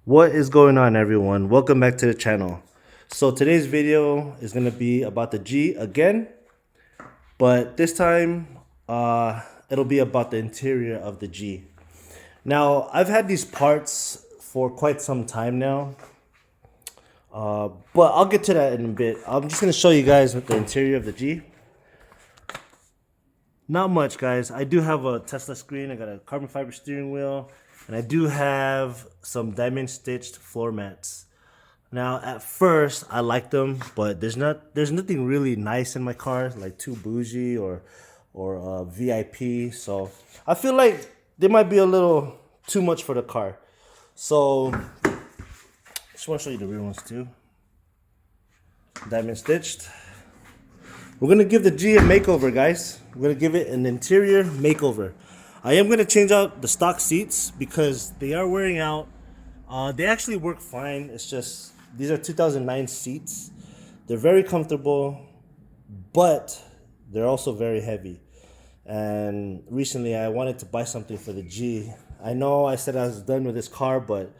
What is going on, everyone? Welcome back to the channel. So today's video is going to be about the G again, but this time it'll be about the interior of the G. Now, I've had these parts for quite some time now, but I'll get to that in a bit. I'm just going to show you guys the interior of the G. Not much, guys. I do have a Tesla screen. I got a carbon fiber steering wheel, and I do have some diamond stitched floor mats. Now, at first, I liked them, but there's nothing really nice in my car, like too bougie or VIP. So I feel like they might be a little too much for the car. So just want to show you the real ones too. Diamond stitched. We're gonna give the G a makeover, guys. We're gonna give it an interior makeover. I am gonna change out the stock seats because they are wearing out. They actually work fine. It's just these are 2009 seats. They're very comfortable, but they're also very heavy. And recently, I wanted to buy something for the G. I know I said I was done with this car, but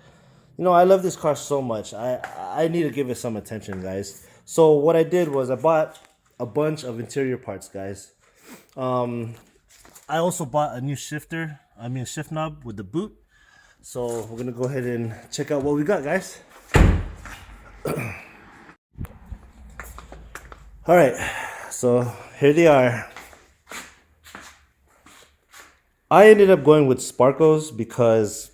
you know I love this car so much. I need to give it some attention, guys. So what I did was I bought a bunch of interior parts, guys. I also bought a new shift knob with the boot. So we're gonna go ahead and check out what we got, guys. All right, so here they are. I ended up going with Sparcos because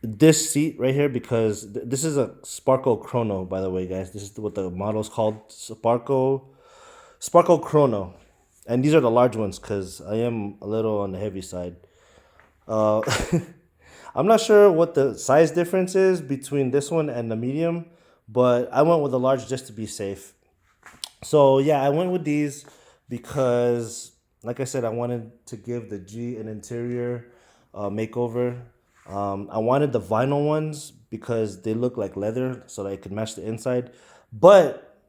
this seat right here, because this is a Sparco Chrono, by the way, guys. This is what the model is called, Sparco Chrono. And these are the large ones because I am a little on the heavy side. I'm not sure what the size difference is between this one and the medium, but I went with the large just to be safe. So yeah, I went with these because, like I said, I wanted to give the G an interior makeover. I wanted the vinyl ones because they look like leather so that I could match the inside, but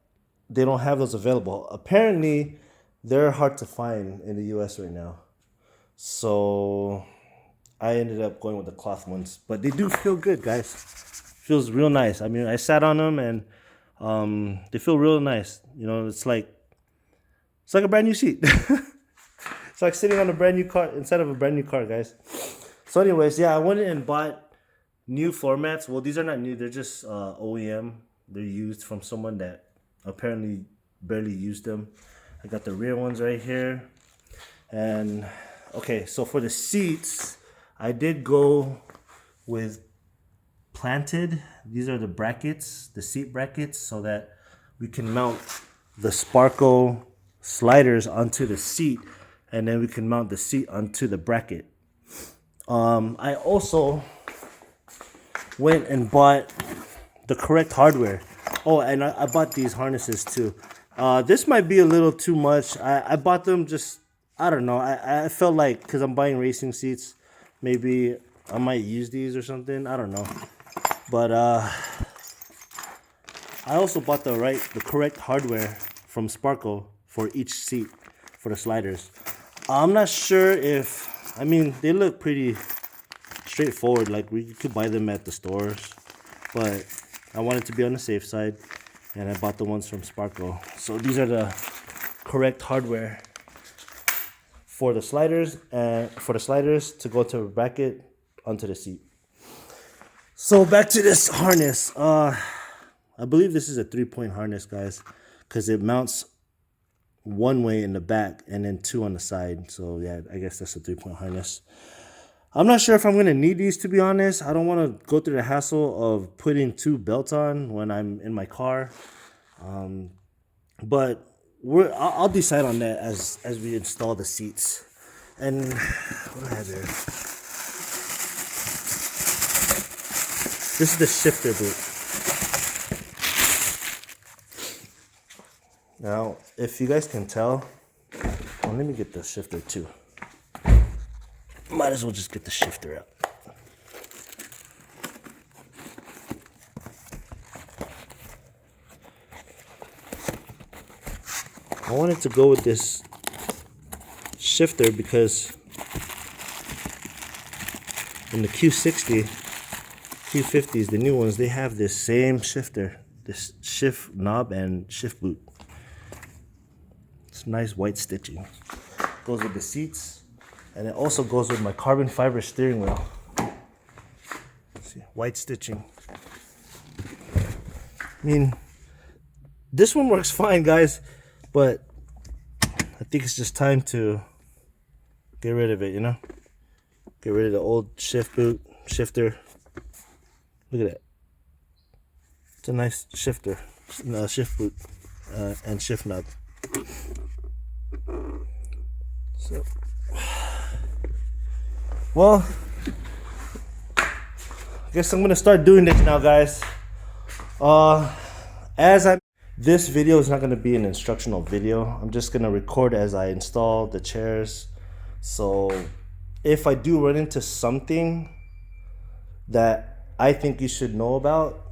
they don't have those available. Apparently, they're hard to find in the US right now. So I ended up going with the cloth ones, but they do feel good, guys. Feels real nice. I mean, I sat on them and they feel real nice. You know, it's like a brand new seat. It's like sitting on a brand new car instead of a brand new car, guys. So anyways, yeah, I went and bought new floor mats. Well, these are not new. They're just OEM. They're used from someone that apparently barely used them. I got the rear ones right here. And okay, so for the seats, I did go with planted. These are the brackets, the seat brackets, so that we can mount the Sparco sliders onto the seat, and then we can mount the seat onto the bracket. I also went and bought the correct hardware. Oh, and I bought these harnesses too. This might be a little too much. I bought them just, I don't know. I felt like, because I'm buying racing seats, maybe I might use these or something. I don't know. But I also bought the correct hardware from Sparco for each seat for the sliders. I'm not sure if, I mean, they look pretty straightforward. Like you could buy them at the stores, but I wanted to be on the safe side, and I bought the ones from Sparco. So these are the correct hardware for the sliders, and for the sliders to go to a bracket onto the seat. So back to this harness. I believe this is a 3-point harness, guys, because it mounts one way in the back and then 2 on the side. So yeah, I guess that's a 3-point harness. I'm not sure if I'm gonna need these, to be honest. I don't want to go through the hassle of putting 2 belts on when I'm in my car. But I'll decide on that as we install the seats. And what do I have here? This is the shifter boot. Now, if you guys can tell, well, let me get the shifter too. Might as well just get the shifter out. I wanted to go with this shifter because in the Q60 T50s, the new ones, they have this same shifter, this shift knob and shift boot. It's nice white stitching. Goes with the seats, and it also goes with my carbon fiber steering wheel. See, white stitching. I mean, this one works fine, guys, but I think it's just time to get rid of it, you know? Get rid of the old shifter. Look at that. It's a nice shifter, shift boot, and shift knob. So, well, I guess I'm gonna start doing this now, guys. This video is not gonna be an instructional video. I'm just gonna record as I install the chairs. So if I do run into something that I think you should know about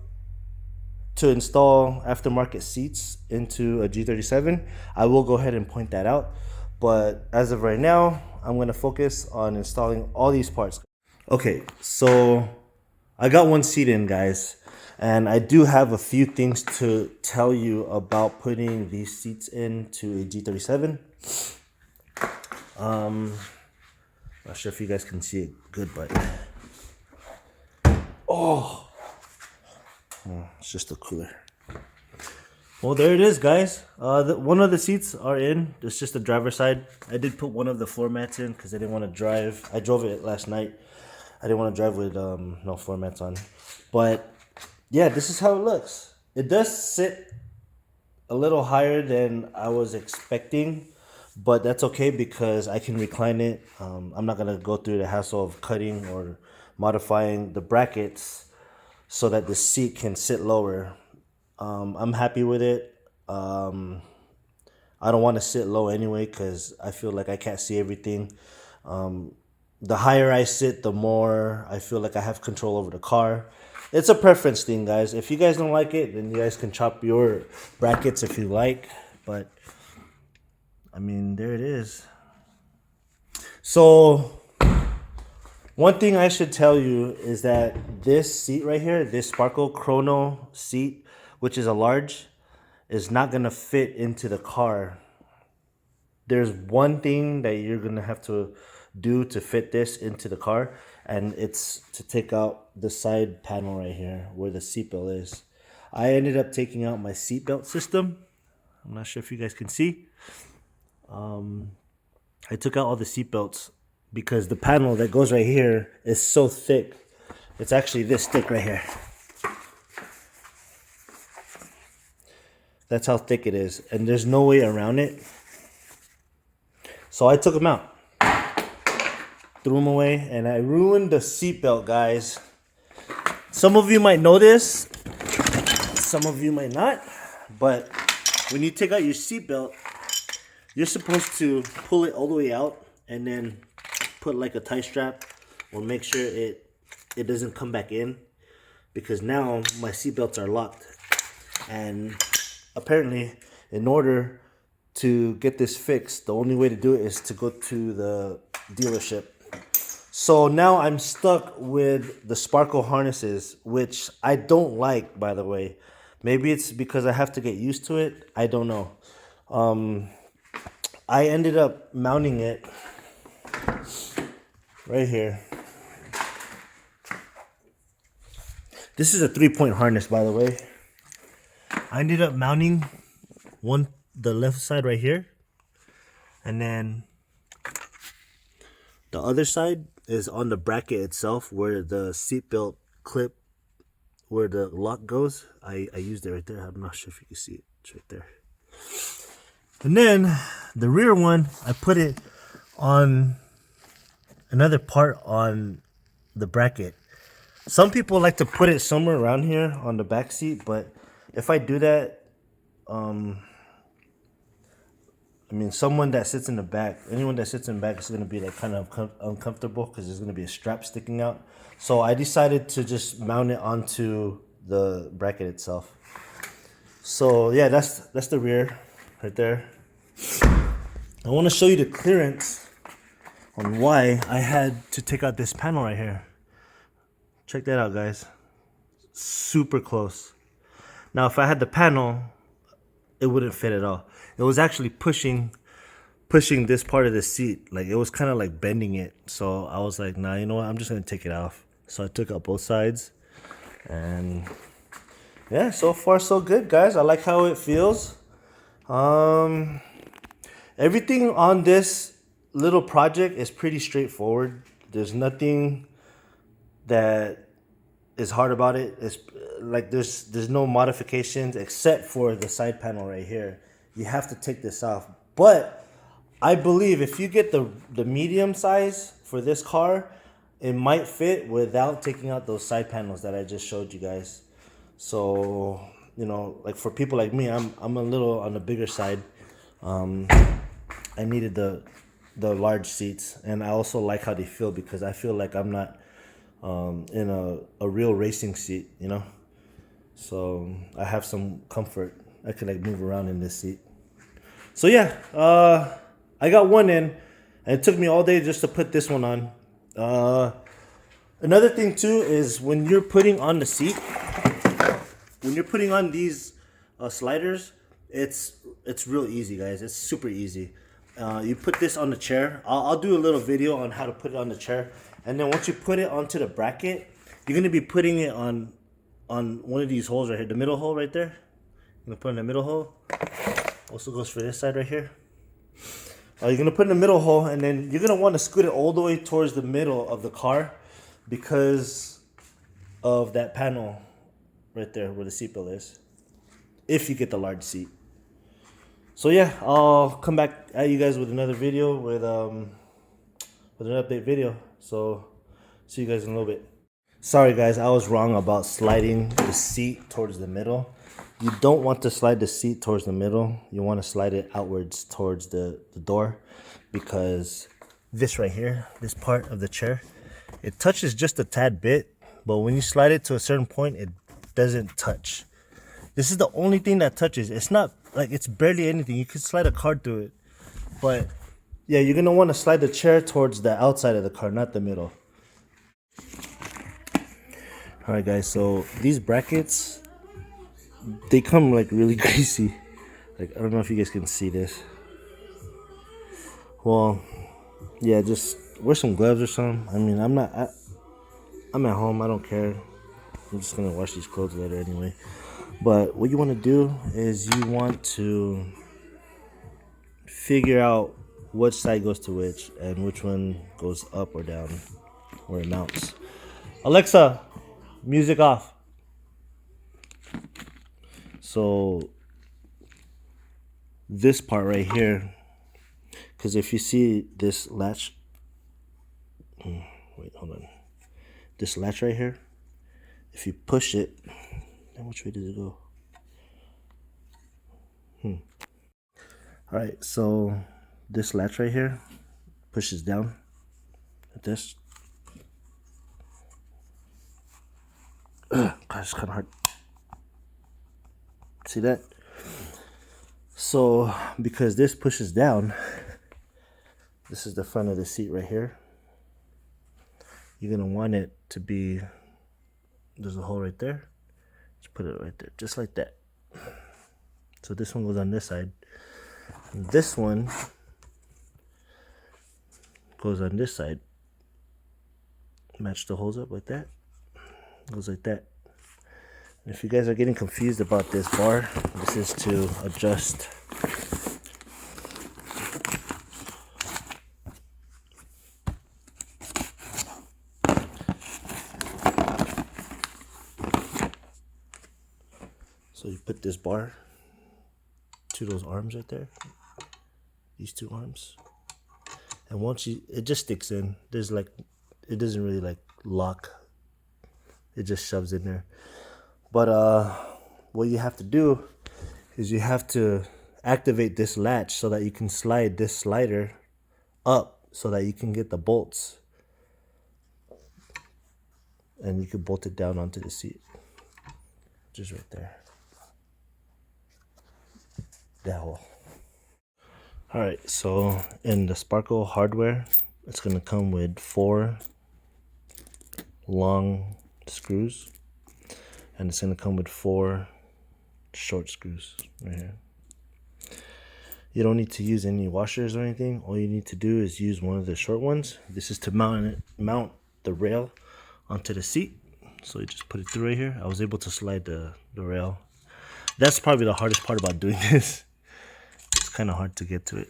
to install aftermarket seats into a G37, I will go ahead and point that out. But as of right now, I'm going to focus on installing all these parts. Okay, so I got one seat in, guys, and I do have a few things to tell you about putting these seats into a G37. Not sure if you guys can see it good, but it's just a cooler. Well, there it is, guys. One of the seats are in. It's just the driver's side. I did put one of the floor mats in because I didn't want to drive. I drove it last night. I didn't want to drive with no floor mats on. But yeah, this is how it looks. It does sit a little higher than I was expecting, but that's okay because I can recline it. I'm not going to go through the hassle of cutting or modifying the brackets so that the seat can sit lower. I'm happy with it. I don't want to sit low anyway because I feel like I can't see everything. The higher I sit, the more I feel like I have control over the car. It's a preference thing, guys. If you guys don't like it, then you guys can chop your brackets if you like. But, I mean, there it is. So, one thing I should tell you is that this seat right here, this Sparco Chrono seat, which is a large, is not going to fit into the car. There's one thing that you're going to have to do to fit this into the car, and it's to take out the side panel right here where the seatbelt is. I ended up taking out my seatbelt system. I'm not sure if you guys can see. I took out all the seatbelts because the panel that goes right here is so thick. It's actually this thick right here. That's how thick it is, and there's no way around it. So I took them out, threw them away, and I ruined the seatbelt, guys. Some of you might know this, some of you might not, but when you take out your seatbelt, you're supposed to pull it all the way out and then put like a tie strap or make sure it doesn't come back in, because now my seatbelts are locked. And apparently, in order to get this fixed, the only way to do it is to go to the dealership. So now I'm stuck with the Sparco harnesses, which I don't like, by the way. Maybe it's because I have to get used to it. I don't know. I ended up mounting it right here. This is a 3-point harness, by the way. I ended up mounting the left side right here, and then the other side is on the bracket itself where the seatbelt clip, where the lock goes. I used it right there. I'm not sure if you can see it. It's right there. And then the rear one, I put it on another part on the bracket. Some people like to put it somewhere around here on the back seat, but if I do that, I mean, someone that sits in the back, anyone that sits in the back is going to be like kind of uncomfortable because there's going to be a strap sticking out. So I decided to just mount it onto the bracket itself. So yeah, that's the rear right there. I want to show you the clearance on why I had to take out this panel right here. Check that out, guys. super close. Now, if I had the panel, it wouldn't fit at all. It was actually pushing this part of the seat. Like, it was kind of like bending it. So I was like, nah, you know what? I'm just gonna take it off. So I took out both sides, and yeah, so far so good, guys. I like how it feels. Everything on this little project is pretty straightforward. There's nothing that is hard about it. It's like there's no modifications except for the side panel right here. You have to take this off. But I believe if you get the medium size for this car, it might fit without taking out those side panels that I just showed you guys. So, you know, like for people like me, I'm a little on the bigger side. I needed the large seats, and I also like how they feel because I feel like I'm not in a real racing seat, you know. So I have some comfort. I could like move around in this seat. So yeah, I got one in, and it took me all day just to put this one on. Another thing too is when you're putting on the seat, when you're putting on these sliders, it's real easy, guys. It's super easy. You put this on the chair. I'll do a little video on how to put it on the chair, and then once you put it onto the bracket, you're gonna be putting it on one of these holes right here, the middle hole right there. I'm gonna put in the middle hole. Also goes for this side right here. You're gonna put in the middle hole, and then you're gonna want to scoot it all the way towards the middle of the car because of that panel right there where the seatbelt is. If you get the large seat. So yeah, I'll come back at you guys with another video with an update video. So see you guys in a little bit. Sorry guys, I was wrong about sliding the seat towards the middle. You don't want to slide the seat towards the middle. You want to slide it outwards towards the door, because this right here, this part of the chair, it touches just a tad bit, but when you slide it to a certain point, it doesn't touch. This is the only thing that touches. It's not like it's barely anything. You could slide a card through it, but yeah, you're gonna want to slide the chair towards the outside of the car, not the middle. All right, guys. So these brackets, they come like really greasy. Like, I don't know if you guys can see this. Well, yeah, just wear some gloves or something. I mean, I'm at home. I don't care. I'm just gonna wash these clothes later anyway. But what you want to do is you want to figure out which side goes to which and which one goes up or down where it mounts. Alexa, music off. So this part right here, because if you see this latch, wait, hold on. This latch right here, if you push it, which way does it go? All right, so this latch right here pushes down like this. God, it's kind of hard. See that? So because this pushes down, this is the front of the seat right here. You're gonna want it to be, there's a hole right there. Just put it right there, just like that. So this one goes on this side. And this one goes on this side. Match the holes up like that. Goes like that. And if you guys are getting confused about this bar, this is to adjust. So you put this bar to those arms right there, these two arms, and once it just sticks in. There's like, it doesn't really like lock. It just shoves in there. But what you have to do is you have to activate this latch so that you can slide this slider up so that you can get the bolts, and you can bolt it down onto the seat, just right there. That hole. All right, so in the Sparco hardware, it's gonna come with 4 long screws, and it's gonna come with 4 short screws right here. You don't need to use any washers or anything. All you need to do is use one of the short ones. This is to mount the rail onto the seat. So you just put it through right here. I was able to slide the rail. That's probably the hardest part about doing this. It's kind of hard to get to it.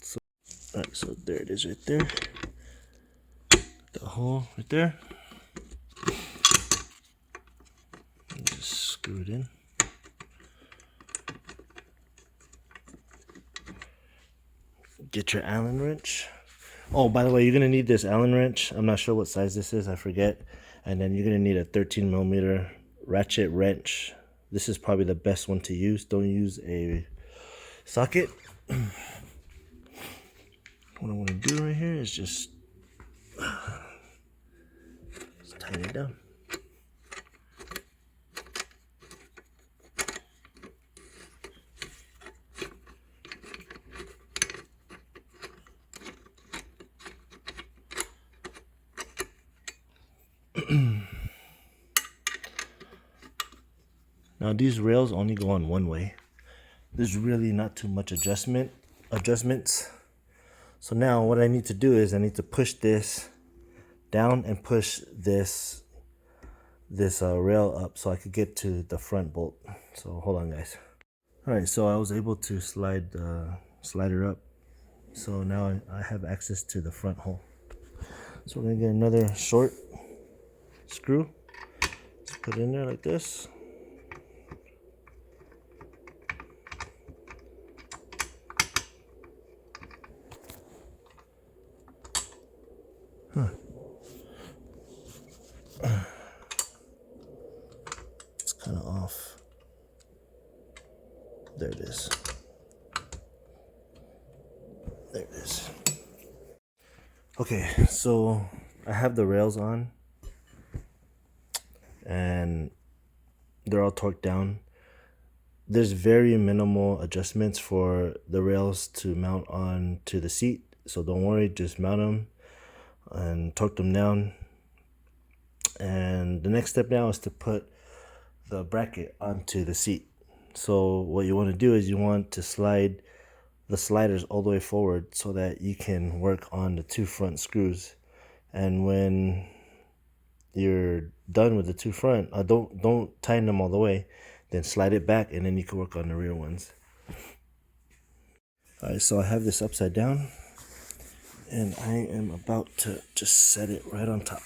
So, all right, so there it is right there. The hole right there. And just screw it in. Get your Allen wrench. Oh, by the way, you're gonna need this Allen wrench. I'm not sure what size this is, I forget. And then you're gonna need a 13mm ratchet wrench. This is probably the best one to use. Don't use a socket. What I want to do right here is just tighten it down. Now these rails only go on one way. There's really not too much adjustments. So now what I need to do is I need to push this down and push this rail up so I could get to the front bolt. So hold on, guys. All right, so I was able to slide the slider up. So now I have access to the front hole. So we're gonna get another short screw. Let's put it in there like this. It's kind of off. There it is. There it is. Okay, so I have the rails on and they're all torqued down. There's very minimal adjustments for the rails to mount on to the seat, so don't worry, just mount them and torque them down. And the next step now is to put the bracket onto the seat. So what you want to do is you want to slide the sliders all the way forward so that you can work on the 2 front screws. And when you're done with the 2 front, don't tighten them all the way, then slide it back and then you can work on the rear ones. All right, so I have this upside down and I am about to just set it right on top,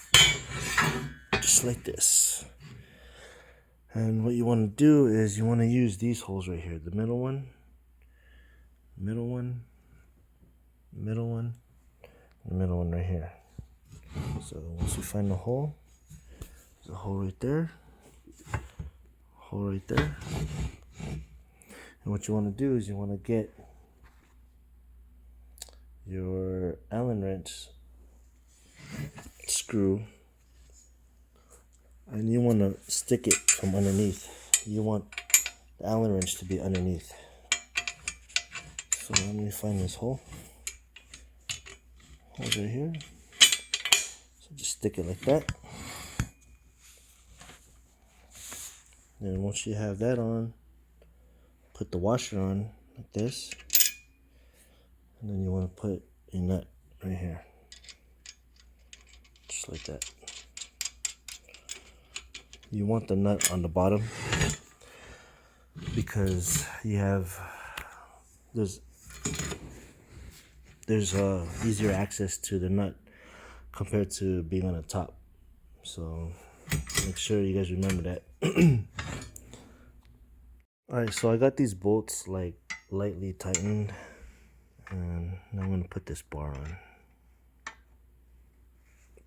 just like this. And what you want to do is you want to use these holes right here, the middle one, middle one, middle one, and the middle one right here. So once you find the hole, there's a hole right there, hole right there. And what you want to do is you want to get your Allen wrench screw and you want to stick it from underneath. You want the Allen wrench to be underneath. So let me find this hole. Hole's right here. So just stick it like that. Then once you have that on, put the washer on like this. And then you want to put a nut right here. Just like that. You want the nut on the bottom because you have there's easier access to the nut compared to being on the top. So make sure you guys remember that. Alright, so I got these bolts like lightly tightened and now I'm going to put this bar on.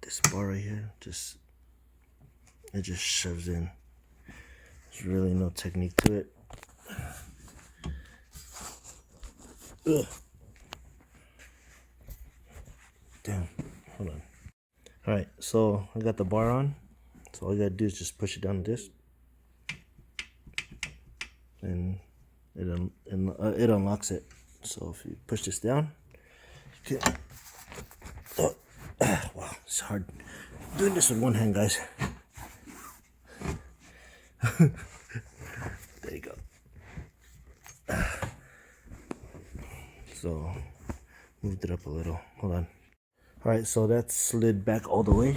This bar right here, it just shoves in. There's really no technique to it. Ugh. Damn, hold on. Alright, so I got the bar on. So all you gotta do is just push it down like this. And it unlocks it. So if you push this down, you can, wow, it's hard doing this with one hand, guys. There you go. So moved it up a little. Hold on. All right, so that's slid back all the way.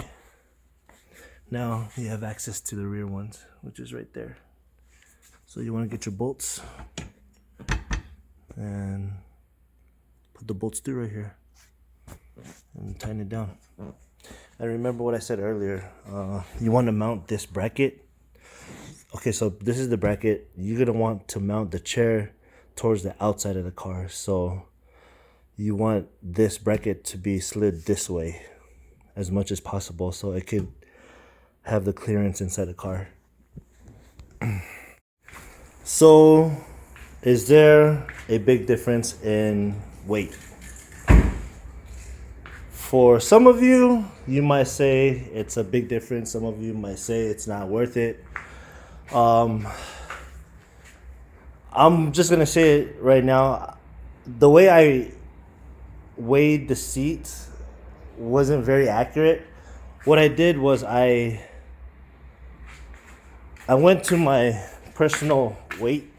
Now you have access to the rear ones, which is right there. So you want to get your bolts and put the bolts through right here and tighten it down. And remember what I said earlier, you want to mount this bracket. Okay, so this is the bracket. You're gonna want to mount the chair towards the outside of the car. So you want this bracket to be slid this way as much as possible so it could have the clearance inside the car. So is there a big difference in weight? For some of you, you might say it's a big difference. Some of you might say it's not worth it. I'm just gonna say it right now. The way I weighed the seat wasn't very accurate. What I did was I went to my personal weight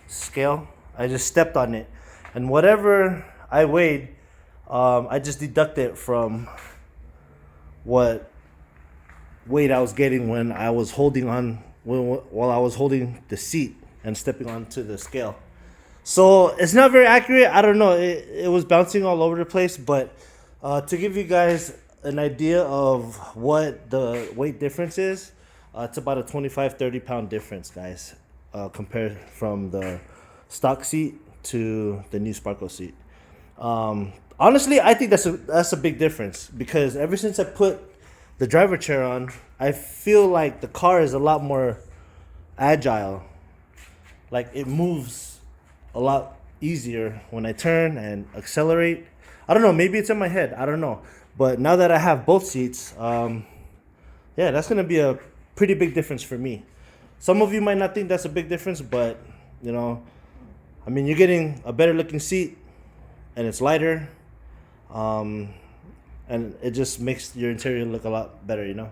scale. I just stepped on it, and whatever I weighed, I just deducted from what weight I was getting when I was holding on while I was holding the seat and stepping onto the scale. So it's not very accurate. I don't know. It was bouncing all over the place, but to give you guys an idea of what the weight difference is, it's about a 25-30 pound difference, guys, compared from the stock seat to the new Sparco seat. Honestly, I think that's a big difference, because ever since I put the driver chair on, I feel like the car is a lot more agile. Like, it moves a lot easier when I turn and accelerate. I don't know, maybe it's in my head, I don't know. But now that I have both seats, yeah, that's gonna be a pretty big difference for me. Some of you might not think that's a big difference, but you know, I mean, you're getting a better looking seat and it's lighter. And it just makes your interior look a lot better, you know?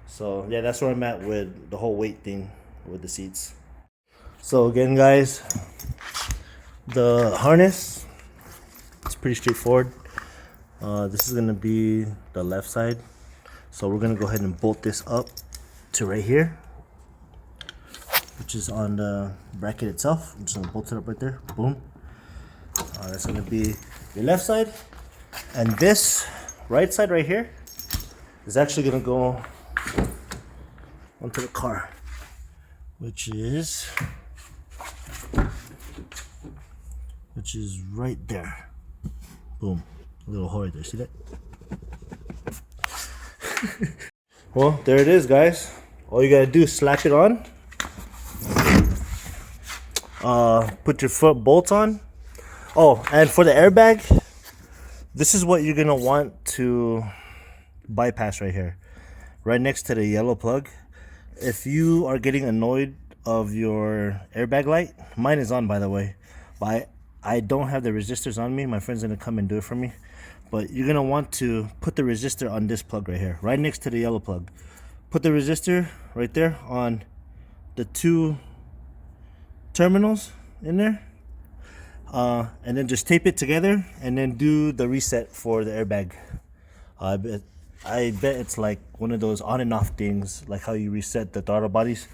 So yeah, that's where I'm at with the whole weight thing with the seats. So again, guys, the harness, it's pretty straightforward. This is gonna be the left side. So we're gonna go ahead and bolt this up to right here, which is on the bracket itself. I'm just gonna bolt it up right there, boom. That's gonna be your left side. And this right side right here is actually gonna go onto the car, which is right there. Boom. A little hole right there. See that? Well, there it is, guys. All you gotta do is slap it on. Put your front bolts on. Oh, and for the airbag, this is what you're gonna want to bypass right here, right next to the yellow plug. If you are getting annoyed of your airbag light, mine is on, by the way, but I don't have the resistors on me. My friend's gonna come and do it for me. But you're gonna want to put the resistor on this plug right here, right next to the yellow plug. Put the resistor right there on the two terminals in there. And then just tape it together and then do the reset for the airbag. I bet it's like one of those on and off things, like how you reset the throttle bodies.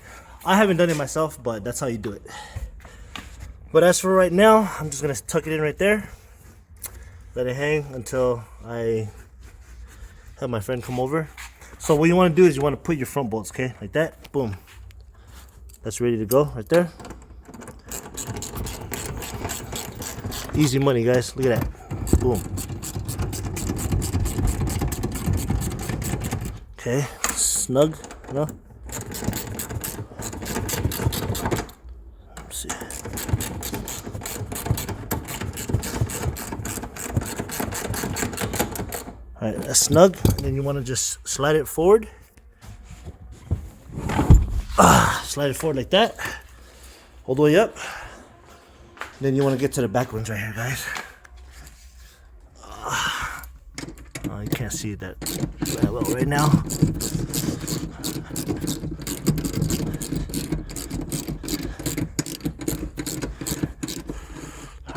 I haven't done it myself, but that's how you do it. But as for right now, I'm just gonna tuck it in right there, let it hang until I have my friend come over. So what you want to do is you want to put your front bolts, okay, like that, boom. That's ready to go right there. Easy money, guys. Look at that. Boom. Okay, snug, you know? Let's see. Alright, that's snug. And then you want to just slide it forward. Slide it forward like that. All the way up. Then you want to get to the back ones right here, guys. You can't see that well right now.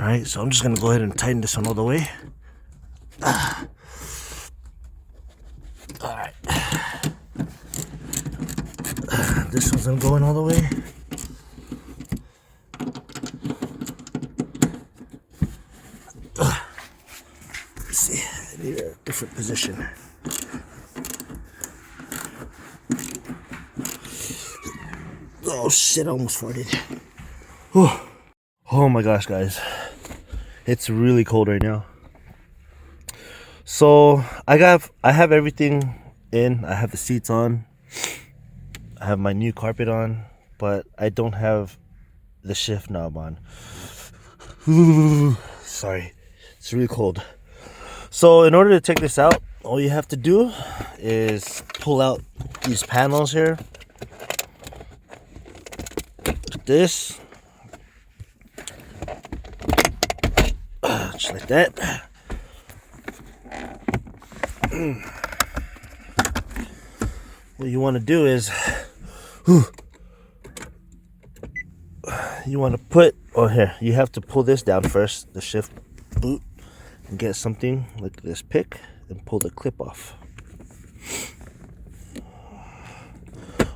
Alright, so I'm just gonna go ahead and tighten this one all the way. Alright. This one's gonna go in all the way. Let's see, I need a different position. Oh shit, I almost farted. Whew. Oh my gosh, guys. It's really cold right now. So I have everything in. I have the seats on. I have my new carpet on, but I don't have the shift knob on. Sorry, it's really cold. So in order to take this out, all you have to do is pull out these panels here. This, just like that. What you want to do is you want to put, oh here, you have to pull this down first, the shift boot, and get something like this pick and pull the clip off.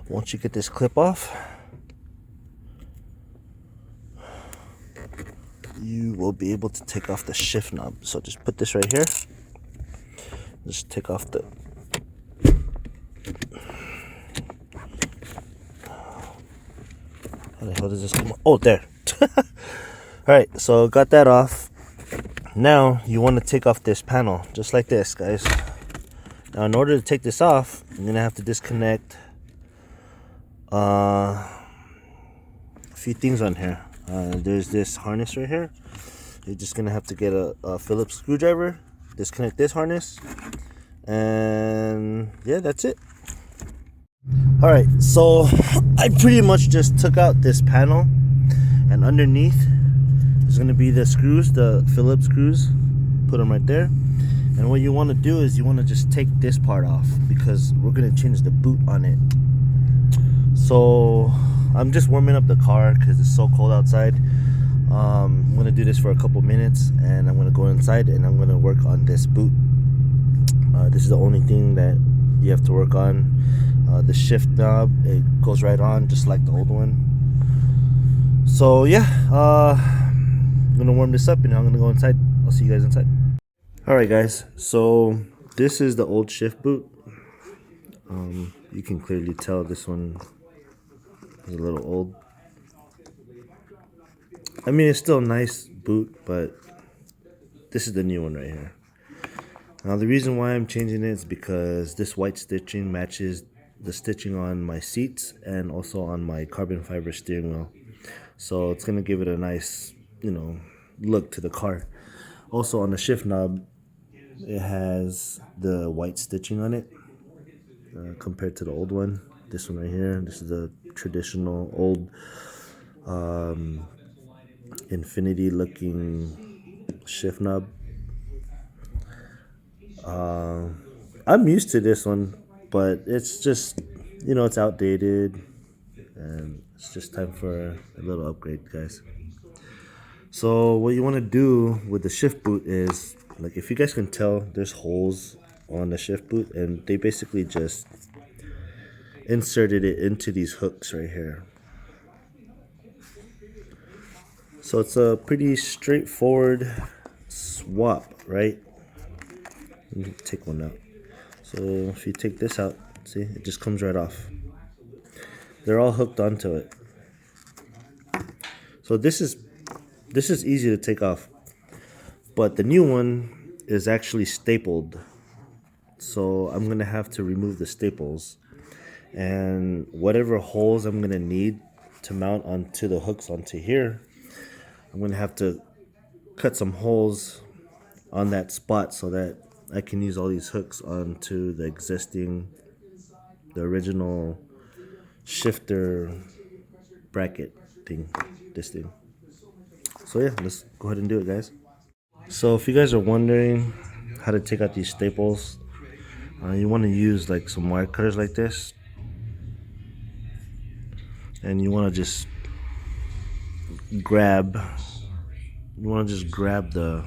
Once you get this clip off, you will be able to take off the shift knob. So just put this right here. Just take off the how the hell does this come off? Oh, there. Alright, so got that off. Now you want to take off this panel just like this, guys. Now in order to take this off, you're gonna have to disconnect a few things on here. There's this harness right here. You're just gonna have to get a Phillips screwdriver, disconnect this harness, and yeah, that's it. Alright, so I pretty much just took out this panel, and underneath is gonna be the screws, the Phillips screws. Put them right there. And what you want to do is you want to just take this part off because we're gonna change the boot on it. So I'm just warming up the car because it's so cold outside. I'm gonna do this for a couple minutes, and I'm gonna go inside and I'm gonna work on this boot. This is the only thing that you have to work on. The shift knob, it goes right on just like the old one. So yeah, I'm gonna warm this up and I'm gonna go inside. I'll see you guys inside. Alright guys, so this is the old shift boot. You can clearly tell this one is a little old. I mean, it's still a nice boot, but this is the new one right here. Now the reason why I'm changing it is because this white stitching matches the stitching on my seats and also on my carbon fiber steering wheel. So it's going to give it a nice, look to the car. Also on the shift knob, it has the white stitching on it compared to the old one. This one right here, this is the traditional old infinity looking shift knob. I'm used to this one, but it's just, it's outdated, and it's just time for a little upgrade, guys. So what you want to do with the shift boot is, like, if you guys can tell, there's holes on the shift boot, and they basically just inserted it into these hooks right here. So it's a pretty straightforward swap, right? Let me take one out. So if you take this out, see, it just comes right off. They're all hooked onto it. So this is easy to take off, but the new one is actually stapled. So I'm gonna have to remove the staples, and whatever holes I'm gonna need to mount onto the hooks onto here, I'm gonna have to cut some holes on that spot so that I can use all these hooks onto the original shifter bracket thing, this thing. So yeah, let's go ahead and do it, guys. So if you guys are wondering how to take out these staples, you want to use like some wire cutters like this, and you want to just grab you want to just grab the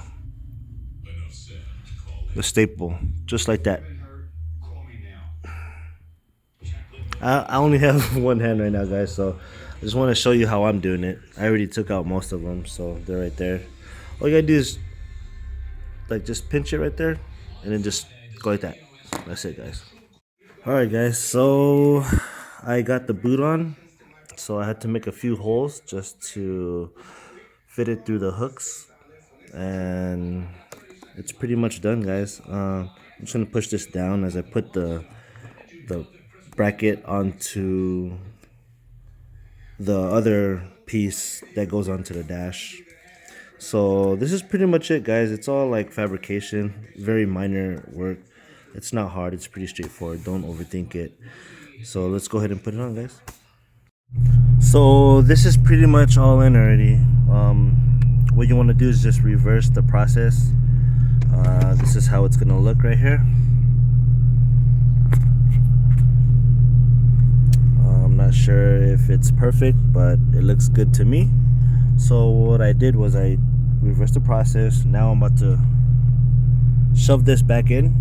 staple, just like that. I only have one hand right now, guys, so I just want to show you how I'm doing it. I already took out most of them, so they're right there. All you gotta do is like just pinch it right there, and then just go like that. That's it, guys. All right, guys. So I got the boot on, so I had to make a few holes just to fit it through the hooks, and it's pretty much done, guys. I'm just gonna push this down as I put the bracket onto the other piece that goes onto the dash. So this is pretty much it, guys. It's all like fabrication, very minor work. It's not hard, it's pretty straightforward. Don't overthink it. So let's go ahead and put it on, guys. So this is pretty much all in already. What you want to do is just reverse the process. This is how it's gonna look right here. I'm not sure if it's perfect, but it looks good to me. So what I did was I reversed the process. Now I'm about to shove this back in,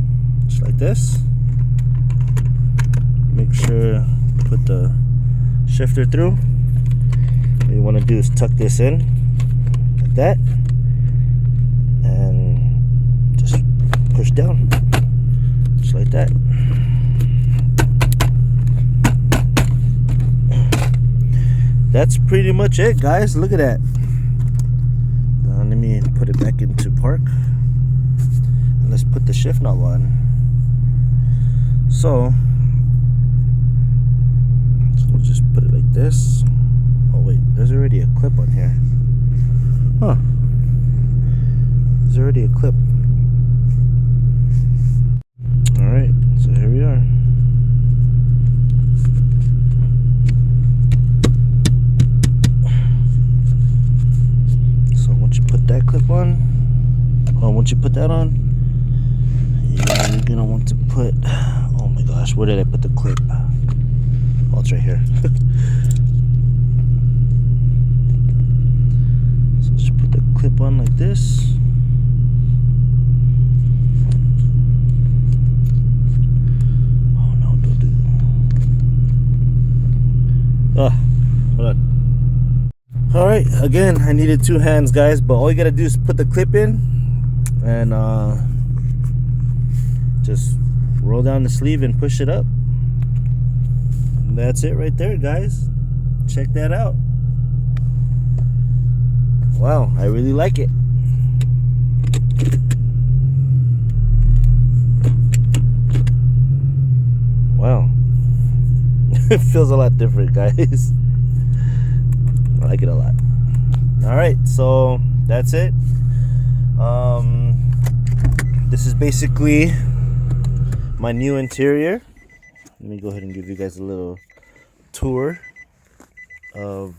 just like this. Make sure to put the shifter through. What you want to do is tuck this in like that, and just push down, just like that. That's pretty much it, guys. Look at that. Let me put it back into park. And let's put the shift knob on. So we'll just put it like this. Oh wait, there's already a clip on here. Huh. There's already a clip. Alright, so here we are. That clip on. Once you put that on, you're gonna want to put, oh my gosh, where did I put the clip? Oh, it's right here. So just put the clip on like this. Oh no, don't do that. Ah, hold on. Alright, again, I needed two hands, guys, but all you gotta do is put the clip in and just roll down the sleeve and push it up. And that's it right there, guys. Check that out. Wow, I really like it. Wow. It feels a lot different, guys. I like it a lot. Alright, so that's it. This is basically my new interior. Let me go ahead and give you guys a little tour of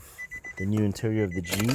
the new interior of the G.